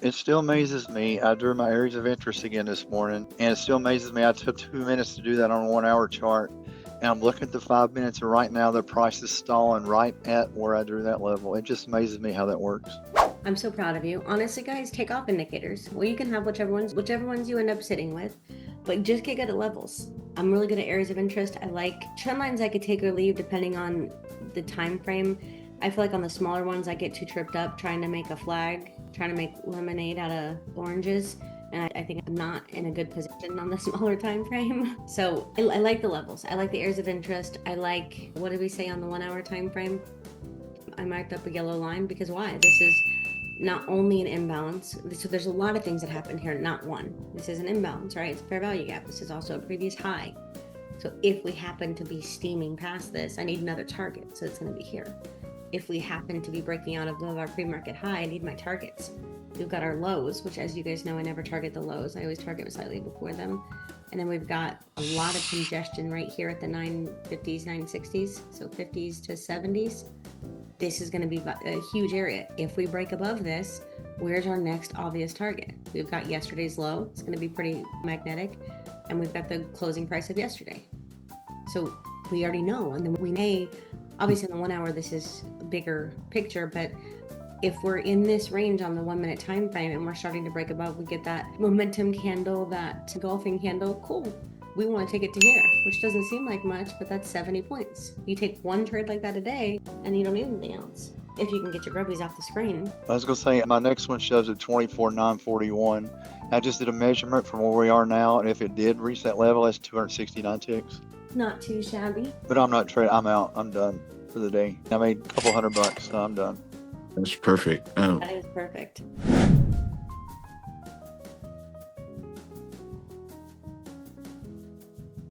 It still amazes me. I drew my areas of interest again this morning, and it still amazes me. I took 2 minutes to do that on a 1 hour chart, and I'm looking at the 5 minutes, and right now the price is stalling right at where I drew that level. It just amazes me how that works. I'm so proud of you. Honestly, guys, take off indicators. Well, you can have whichever ones you end up sitting with, but just get good at levels. I'm really good at areas of interest. I like trend lines I could take or leave depending on the time frame. I feel like on the smaller ones I get too tripped up trying to make a flag, trying to make lemonade out of oranges, and I think I'm not in a good position on the smaller time frame. So I like the levels. I like the areas of interest. I like, what did we say on the 1 hour time frame? I marked up a yellow line because why? This is not only an imbalance. So there's a lot of things that happen here, not one. This is an imbalance, right? It's a fair value gap. This is also a previous high. So if we happen to be steaming past this, I need another target. So it's going to be here. If we happen to be breaking out of our pre-market high, I need my targets. We've got our lows, which, as you guys know, I never target the lows. I always target slightly before them. And then we've got a lot of congestion right here at the 950s, 960s, so 50s to 70s. This is going to be a huge area. If we break above this, where's our next obvious target? We've got yesterday's low. It's going to be pretty magnetic. And we've got the closing price of yesterday. So we already know. And then we may, obviously in the 1 hour, this is a bigger picture, but if we're in this range on the 1 minute time frame and we're starting to break above, we get that momentum candle, that engulfing candle, cool. We want to take it to here, which doesn't seem like much, but that's 70 points. You take one trade like that a day and you don't need anything else. If you can get your grubbies off the screen. I was going to say, my next one shows at 24,941. I just did a measurement from where we are now, and if it did reach that level, that's 269 ticks. Not too shabby. But I'm not trading. I'm out. I'm done for the day. I made a couple $100, so I'm done. That's perfect. That is perfect.